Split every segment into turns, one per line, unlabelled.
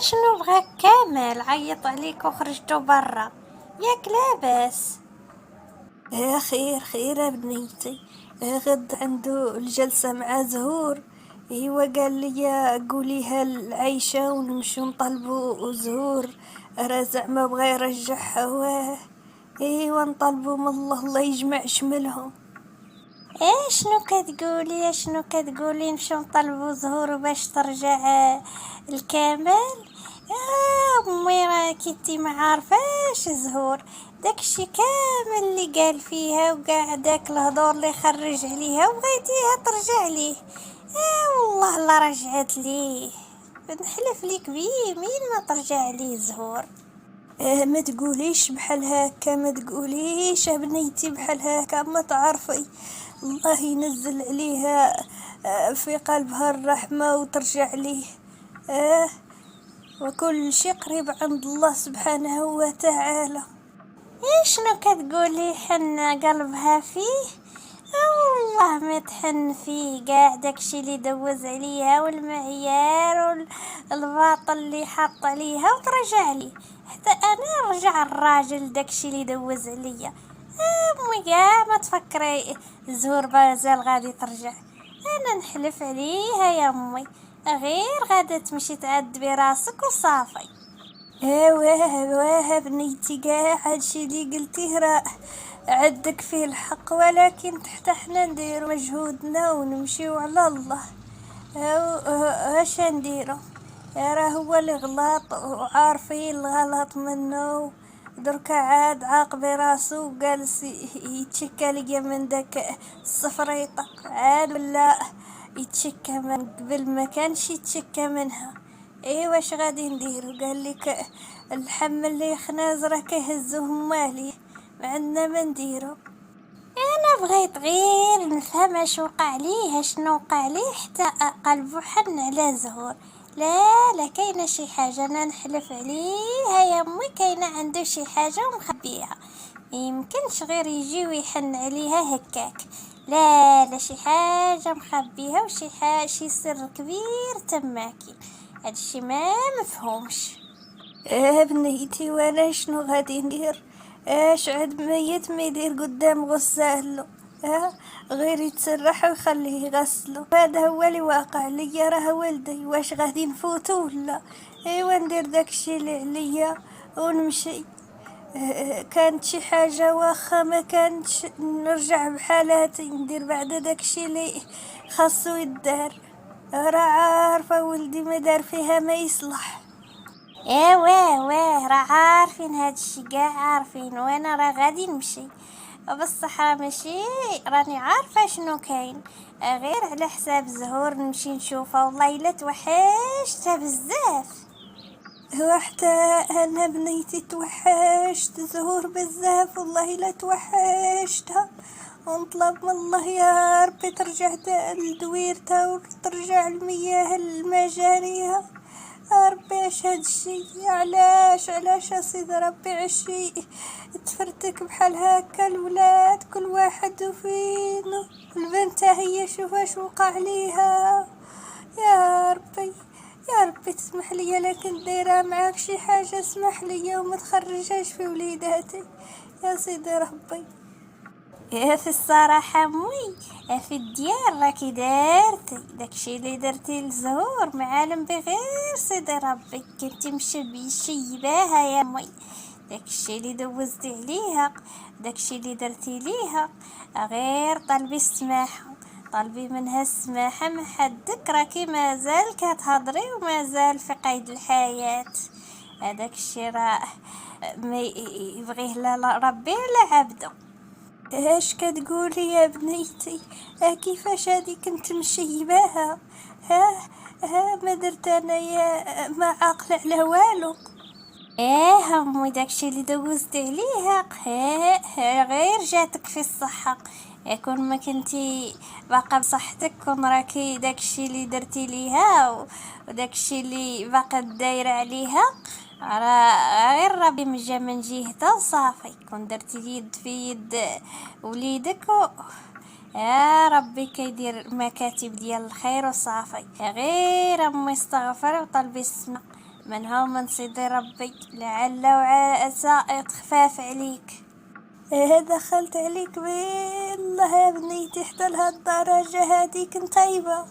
شنو بغاك كامل عيط عليك وخرجتو برا؟ ياك لاباس؟
خير خير يا بنيتي. غد عنده الجلسة مع زهور. ايوا قال لي قوليها العيشة ونمشيو نطلبو زهور. راه زعما بغا يرجعها ايوا نطلبو من الله يجمع شملهم.
شنو كتقولي نمشيو نطلبو زهور باش ترجع الكامل؟ امي راكي انتي ما عارفاش زهور داكشي كامل اللي قال فيها وكاع داك الهضور اللي خرج عليها وبغيتيها ترجع ليه. والله لا رجعت ليه، نحلف ليك بيه مين ما ترجع ليه زهور.
ما تقوليش بحال هكا، ما تقوليش يا بنيتي بحال هكا، ما تعرفي الله ينزل عليها في قلبها الرحمة وترجع ليه. وكل شيء قريب عند الله سبحانه وتعالى.
شنو كتقولي حن قلبها فيه؟ والله ما تحن فيه، قاع داكشي اللي دوز عليها والمعيار والباطل اللي حط عليها وترجع لي. حتى انا رجع الراجل داكشي اللي دوز عليا. امي كاع ما تفكري زهور بازال غادي ترجع، انا نحلف عليها يا امي، غير غادا تمشي تعذبي راسك وصافي.
واه بنيتي كاع هادشي اللي قلتيه راه عندك فيه الحق، ولكن حتى حنا نديرو مجهودنا ونمشيو على الله. اش نديرو؟ راه هو اللي غلط وعارفين الغلط منه، دركا عاد عاقبي راسو وجالس يتشكى ليا من داك الصفريطة عاد، ولا يتشكى من قبل ما كانش يتشكى منها. واش غادي نديرو؟ قال لك الحمل اللي خناز راه كيهزوهم مالي، ما عندنا ما نديرو.
انا بغيت غير نفهم اش وقع ليه، شنو وقع ليه حتى قلبو حن على زهور. لا كاينه شي حاجه، انا نحلف عليها يا امي كاينه عنده شي حاجه ومخبيها، يمكنش غير يجي ويحن عليها هكاك. لا شي حاجه مخبيها وشي حاجه، شي سر كبير تماكي، هادشي ما مفهومش.
بنيتي وانا شنو غادي ندير؟ اش عاد ميت ما يدير قدام غسالو؟ غير يتسرح ويخليه يغسلو، هذا هو اللي واقع ليا. راه ولدي واش غادي نفوتو ولا؟ ايوا ندير داكشي اللي عليا ونمشي. كانت شي حاجة واخا ما كانتش نرجع بحالاتي، ندير بعد داكشي اللي خاصو يدار. راه عارفة ولدي ما دار فيها ما يصلح.
واه راه عارفين هادشي، كاع عارفين، وانا راه غادي نمشي بصح راه ماشي راني عارفه شنو كاين، غير على حساب زهور نمشي نشوفها، والله الا توحشتها بزاف.
حتى انا بنيتي توحشت زهور بزاف، والله لا توحشتها، ونطلب من الله يا ربي ترجع لدويرتها وترجع المياه المجاريها. يا ربي اش هادشي؟ علاش يا سيدي ربي عشي تفرتك بحال هكا الولاد كل واحد وفينو، البنت هي شوف اش وقع ليها. يا ربي يا ربي تسمح لي، لكن دايره معاك شي حاجه اسمح لي وما تخرجهاش في وليداتي يا سيدي ربي.
في الصراحه موي في الديار راكي دارتي داكشي اللي درتي لزهور معالم بغير سيدي ربي، كنتي مشيباها يا موي، داكشي اللي دوزتي عليها، داكشي اللي درتي ليها، غير طلبي السماحه، طلبي منها السماحه من حدك، راكي مازال كتهضري ومازال في قيد الحياه. هذاك الشيء راه ما يبغيه لا ربي ولا عبده.
ايش كتقولي يا بنيتي؟ كيفاش هادي كنت مشيباها؟ ما درت انايا ما عاقله على والو.
امي داكشي اللي دوزت عليها غير جاتك في الصحة، يكون ما كنتي باقا بصحتك كون راكي داكشي اللي درتي ليها وداكشي اللي باقا دايره عليها، راه غير ربي مجا من جهته وصافي، كون درتي اليد في يد وليدك يا ربي كيدير مكاتب ديال الخير وصافي، غير امي استغفر وطلبي السماء من هو من سيدي ربي، لعل وعسى خفاف عليك.
دخلت عليك بالله يا بنيتي حتى لهالدرجة هادي كنت طيبة.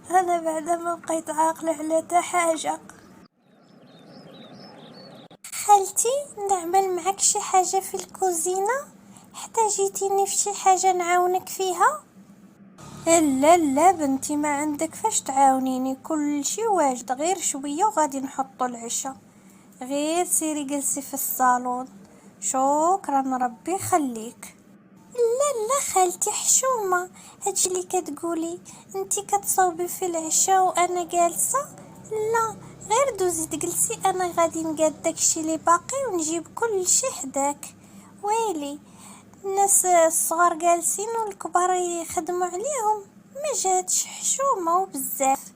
أنا بعد ما بقيت عاقلة على تا حاجة.
خالتي نعمل معك شي حاجة في الكوزينة؟ احتاجيتيني في شي حاجة نعاونك فيها؟
لا لا بنتي، ما عندك فاش تعاونيني، كل شي واجد، غير شوية وغادي نحطو العشاء. غير سيري جلسي في الصالون. شكرا، ربي يخليك.
لا لا خالتي حشومة، هادشي اللي كتقولي انتي كتصوبي في العشاء وانا جالسة؟ لا، غير دوزي تجلسي، انا غادي نقاد داكشي اللي باقي ونجيب كل شي حداك. ويلي، الناس الصغار جالسين والكبار يخدموا عليهم، ما جاتش حشومة وبزاف.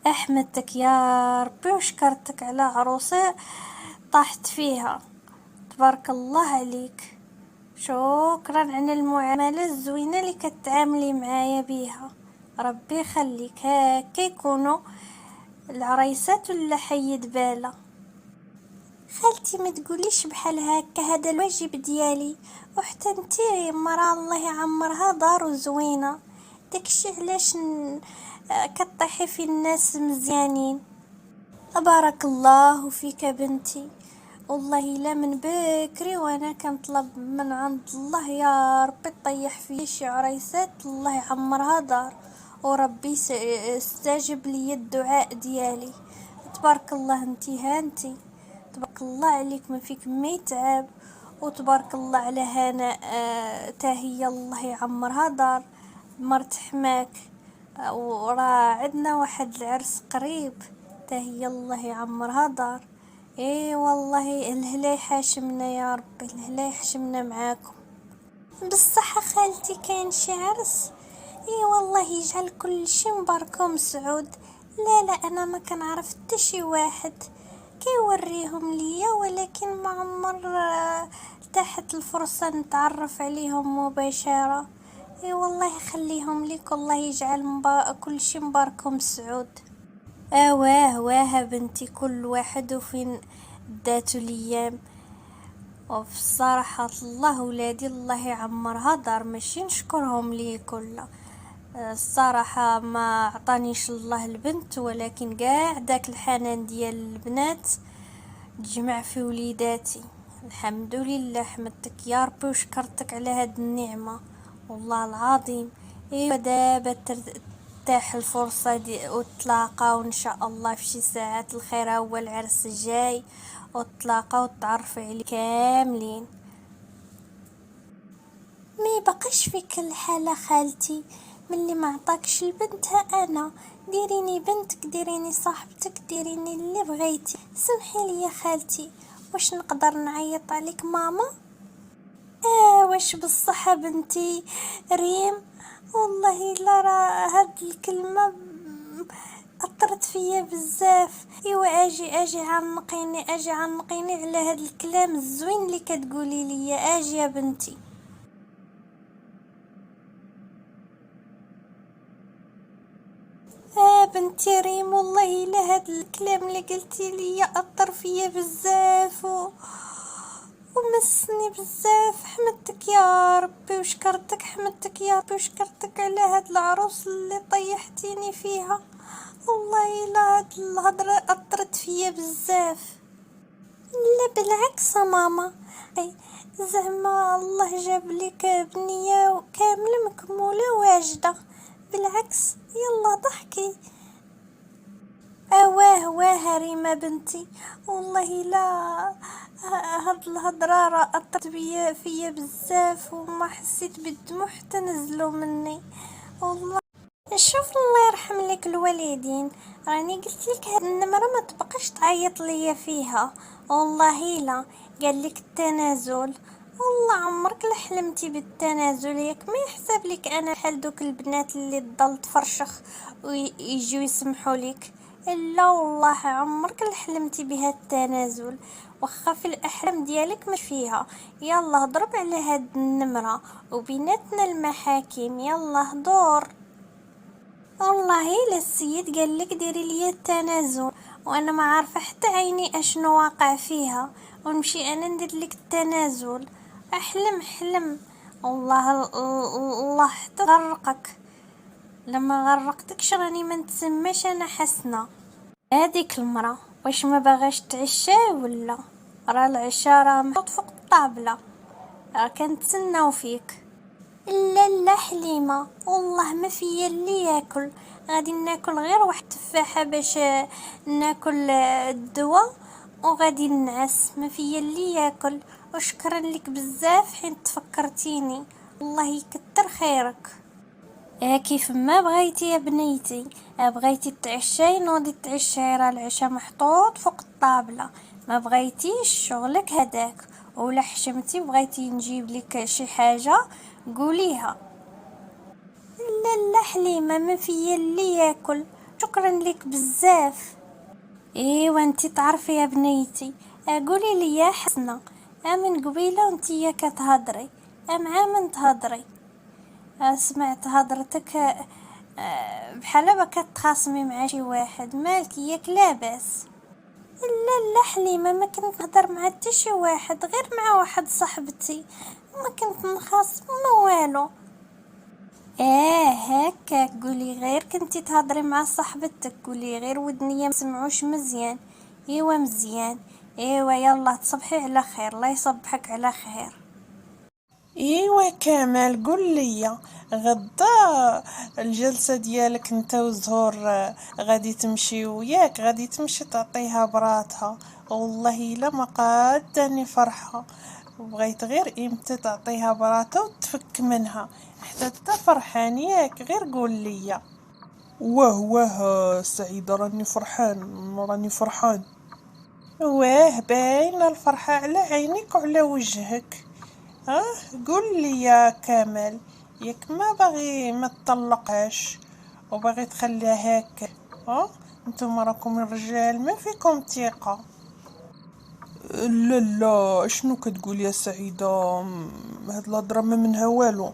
احمدتك يا ربي وشكرتك على عروسة طاحت فيها، تبارك الله عليك. شكرا على المعاملة الزوينة اللي كتعاملي معايا بيها، ربي يخليك. هكا يكونوا العريسات ولا حيد بالا.
خالتي ما تقوليش بحال هكا، هذا الواجب ديالي، وحتى انتي مرا الله يعمرها دار زوينه، داكشي علاش كطيحي في الناس مزيانين.
بارك الله فيك بنتي، والله لا من بكري وانا كنطلب من عند الله يا ربي تطيح في شي عريسات الله يعمرها دار، وربي استجب لي الدعاء ديالي. تبارك الله انتي هانتي، تبارك الله عليك، ما فيك ما يتعب، وتبارك الله على هناء تاهي الله يعمرها دار مرت حماك. وراه عندنا واحد العرس قريب تاهي الله يعمرها دار. ايه والله الهلا يحاشمنا يا ربي، الهلا يحشمنا معاكم.
بالصحة خالتي كاين شي عرس؟ اي والله يجعل كل شي مباركم سعود. لا لا، انا ما كنعرف حتى شي واحد كيوريهم ليا، ولكن ما عمر تحت الفرصة نتعرف عليهم مباشرة. اي والله يخليهم ليك، والله يجعل كل شي مباركم سعود.
واه بنتي، كل واحد وفين داتو الايام. وفي الصراحة الله ولادي الله يعمرها دار، ماشي نشكرهم ليه كله، الصراحة ما عطانيش الله البنت، ولكن قاع داك الحنان ديال البنات تجمع في وليداتي. الحمد لله، حمدتك يا ربي وشكرتك على هاد النعمة والله العظيم. ايوا دابا ترتاح الفرصة دي وتلاقى وان شاء الله في شي ساعات الخير، هو العرس الجاي وتلاقى وتعرف علي كاملين.
ما بقاش فيك الحالة خالتي، ملي ما عطاكش البنت انا، ديريني بنتك، ديريني صاحبتك، ديريني اللي بغيتي. سمحي لي يا خالتي، واش نقدر نعيط عليك ماما؟
واش بالصحة بنتي ريم؟ والله لا، راه هاد الكلمة اثرت فيا بزاف.
ايوا اجي عنقيني على هاد الكلام الزوين اللي كتقولي لي. اجي يا بنتي.
بنتي ريم، والله لا هاد الكلام اللي قلتي لي اثر فيا بزاف ومسني بزاف. حمدتك يا ربي وشكرتك، حمدتك يا ربي وشكرتك على هاد العروس اللي طيحتيني فيها. والله لا هاد الهضرة اثرت فيا بزاف.
لا بالعكس ماما،
زعما الله جاب لك بنية كاملة مكمولة واجدة، بالعكس يلا ضحكي. واه ريما بنتي، والله لا هاد الهضرة اثرت فيا بزاف، وما حسيت بالدموع حتى نزلوا مني والله.
شوف الله يرحم لك الوالدين، راني قلت لك هاد النمرة ما تبقاش تعيط ليا فيها، والله لا. قال لك التنازل، والله عمرك لحلمتي بالتنازل، ياك ما يحسب لك انا بحال دوك البنات اللي تضل تفرشخ ويجوا يسمحوا لك. لا والله عمرك لحلمتي بها التنازل، واخا في الاحلام ديالك مش فيها. يلا ضرب على هاد النمرة وبيناتنا المحاكم، يلا هضور. والله لا السيد قال لك ديري لي التنازل، وانا ما عارفه حتى عيني اشنو واقع فيها، ونمشي انا ندير لك التنازل. احلم حلم، الله حتى غرقك. لما غرقتكش راني ما نتسماش انا حسنه. هذيك المرة واش ما باغاش تعشى ولا؟ راه العشاء راه محطوط فوق الطابله، راه كنتسناو فيك. لا لا حليمه، والله ما فيا اللي ياكل. غادي ناكل غير واحد تفاحه باش ناكل الدواء، وغادي ننعس. ما فيا اللي ياكل. وشكرا لك بزاف حين تفكرتيني، الله يكتر خيرك. كيف ما بغيتي يا بنيتي. بغيتي تعشاي نوضي تعشاي، راه العشاء محطوط فوق الطابله. ما بغيتيش شغلك هداك. ولا حشمتي بغيتي نجيب لك شي حاجه قوليها. لا لا حليمه، ما فيا اللي ياكل. شكرا لك بزاف. ايوا انتي تعرفي يا بنيتي. قولي لي يا حسنه، من قبيله وانتي كتهضري مع من تهضري؟ سمعت هضرتك بحال كتخاصمي مع شي واحد، مالك ياك لاباس؟ لا لا حليمه، ما كنت نهضر مع حتى شي واحد، غير مع واحد صاحبتي. ما كنت نخاصم ما والو. هكا قولي غير كنتي تهضري مع صاحبتك، قولي غير ودنيا مسمعوش مزيان. ايوا مزيان. ايوا يلا تصبحي على خير، الله يصبحك على خير.
ايوا كمال قول لي غدا الجلسه ديالك انت وزهور غادي تمشي وياك، غادي تمشي تعطيها براتها. والله الا ما قاداني فرحه، وبغيت غير امتى تعطيها براتها وتفك منها حتى انت فرحان ياك. غير قول لي. واه سعيدة، راني فرحان. واه باينه الفرحه على عينيك وعلى وجهك. قول لي يا كامل، ياك ما باغي ما تطلقهاش وباغي تخليها هكا؟ انتم راكم الرجال ما فيكم ثقه. لا لا، شنو كتقول يا سعيده؟ هاد الهضره ما منها والو.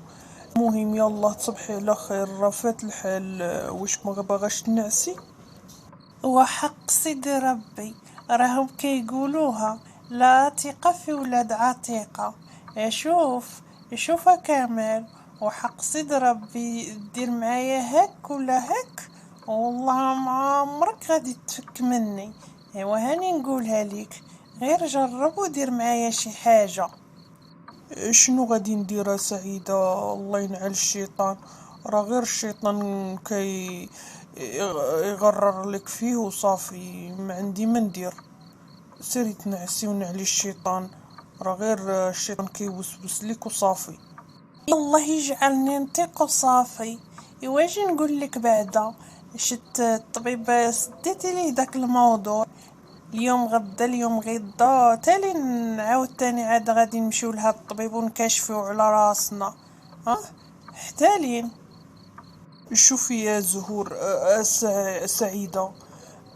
المهم يلا تصبحي على خير، راه فات الحال. واش ما باغاش تنعسي؟ وحق سيدي ربي راهم كيقولوها لا ثقة في ولاد عتيقة. شوف كامل، وحق سيد ربي دير معايا هك ولا هك، والله ما عمرك غادي تفك مني. ايوا هاني نقولها ليك، غير جرب ودير معايا شي حاجة. شنو غادي ندير سعيدة؟ الله ينعل الشيطان، راه غير الشيطان كي يغرر لك فيه وصافي. ما عندي ما ندير. سيري تنعسي ونعلي الشيطان، راه غير الشيطان كيوسوس لك وصافي. الله يجعلني نطيق وصافي. واجي نقول لك بعدا شت الطبيب سديتي ليه داك الموضوع. اليوم غدا اليوم غدا تالي نعاود تاني عاد غادي نمشيو لهاد الطبيب ونكاشفيو على راسنا. حتالين. شوفي يا زهور، سعيدة،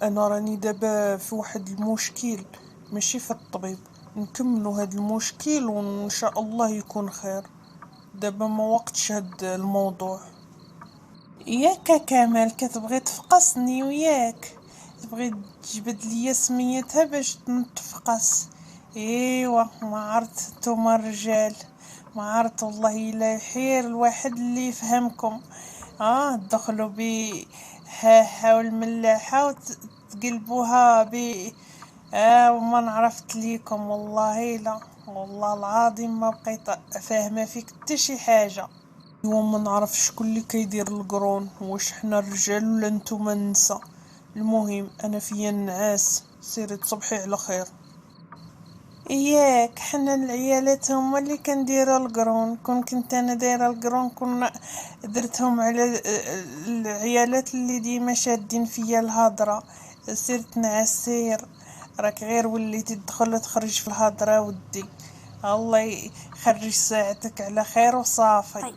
انا راني دابا في واحد المشكل، ماشي في الطبيب. نكملوا هاد المشكل وان شاء الله يكون خير. دابا ما وقتش هاد الموضوع. ياك كمال كتبغي تفقسني وياك؟ تبغي تجبد ليا سميتها باش نتفقس؟ ايوا ما عرفت نتوما الرجال، ما عرفت والله الا يحير الواحد اللي يفهمكم. دخلوا بي ها والملاحة وتقلبوها بي. وما نعرفت ليكم والله لا، والله العظيم ما بقيت فاهمه فيك حتى شي حاجه. وما نعرفش شكون اللي كيدير القرون، واش حنا الرجال ولا نتوما النساء. المهم انا فيا النعاس، سيري تصبحي على خير. ياك حنا العيالات هما اللي كنديروا القرون، كنت انا دايره القرون كنا درتهم على العيالات اللي ديما شادين فيا الهضره. سيرت نعس سير، راك غير وليتي تدخل وتخرج في الهضره ودي. الله يخرج ساعتك على خير وصافي.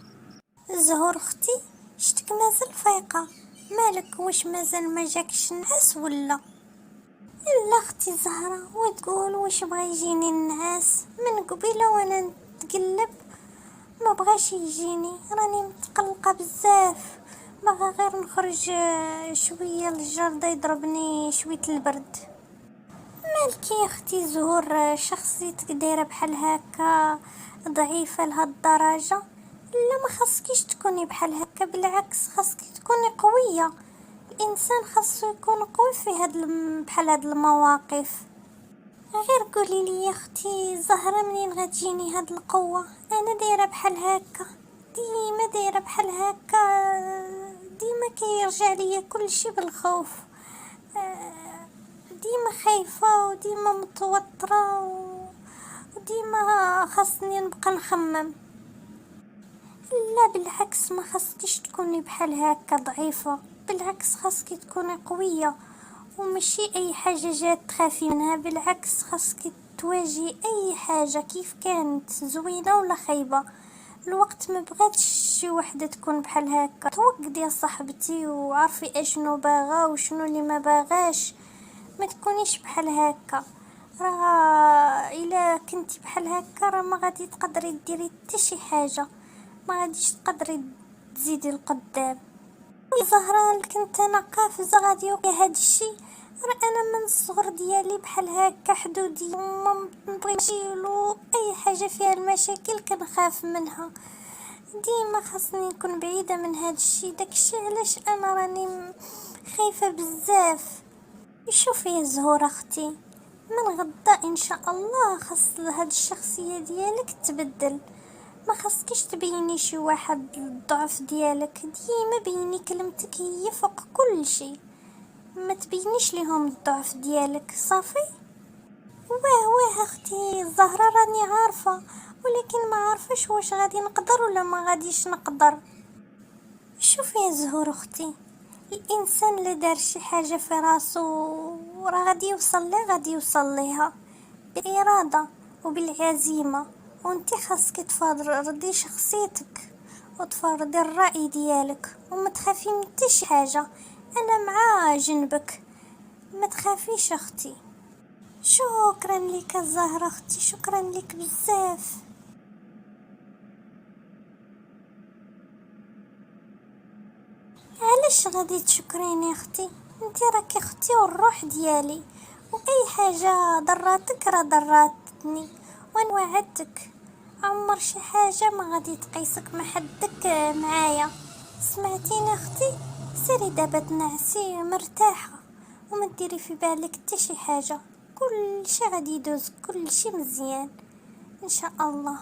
زهور اختي، شتك مازال فايقه؟ مالك واش مازال ما جاكش النعاس ولا؟ لا اختي زهره، وتقول واش بغا يجيني النعاس من قبيله وانا نتقلب ما بغاش يجيني. راني متقلقه بزاف باغا غير نخرج شويه الجرده يضربني شويه البرد. مالكي يا اختي زهور، شخصيتك دايره بحال هكا ضعيفه لهاد الدرجه؟ لا، ما خاصكيش تكوني بحال هكا، بالعكس خاصك تكوني قويه. الانسان خاصو يكون قوي في بحال هاد المواقف. غير قولي لي يا اختي زهره، منين غتجيني هاد القوه؟ انا دايره بحال هكا، ديما دايره بحال هكا، ديما كيرجع ليا كل شيء بالخوف. ديما خايفه وديما متوتره وديما خاصني نبقى نخمم. لا بالعكس، ما خاصكيش تكوني بحال هكا ضعيفه، بالعكس خاصك تكوني قويه، ومشي اي حاجه جات تخافي منها. بالعكس خاصك تواجهي اي حاجه كيف كانت، زوينه ولا خايبه. الوقت ما بغاتش شي وحده تكون بحال هكا. توقدي يا صاحبتي وعرفي اشنو باغا وشنو اللي ما باغاش، ما تكونيش بحال هكا. راه الا كنتي بحال هكا راه ما غادي تقدري ديري حتى شي حاجه، ما غاديش تقدري تزيدي القدام. زهرة كنت انا قافزه غادي يوقع هاد الشيء، راه انا من الصغر ديالي بحال هكا حدودي، ما نبغيش له اي حاجه فيها المشاكل كنخاف منها. ديما خاصني نكون بعيده من هاد الشيء، داكشي علاش انا راني خايفه بزاف. شوفي يا زهور اختي، من غدا ان شاء الله خاص هاد الشخصيه ديالك تبدل. ما خاصكيش تبيني شي واحد الضعف ديالك، ديما بيني كلمتك هي فوق كل شيء، ما تبينيش ليهم الضعف ديالك صافي. واه اختي الزهره راني عارفه، ولكن ما عارفاش واش غادي نقدر ولا ما غاديش نقدر. شوفي يا زهور اختي، الانسان اللي دار شي حاجه في راسو راه غادي يوصل لها، غادي يوصل ليها بالاراده وبالعزيمه. وانتي خاصك تفرضي شخصيتك وتفرضي الراي ديالك، وما تخافي من حتى شي حاجه. انا مع جنبك، ما تخافيش اختي. شكرا لك الزهره اختي، شكرا لك بزاف. علاش غادي تشكريني اختي؟ انتي راكي اختي والروح ديالي، واي حاجه ضراتك راه ضراتني، وانا وعدتك عمر شي حاجه ما غادي تقيسك ما حدك معايا. سمعتيني اختي؟ سيري دابا تنعسي مرتاحه وما ديري في بالك حتى شي حاجه، كل شي غادي يدوز، كل شي مزيان ان شاء الله.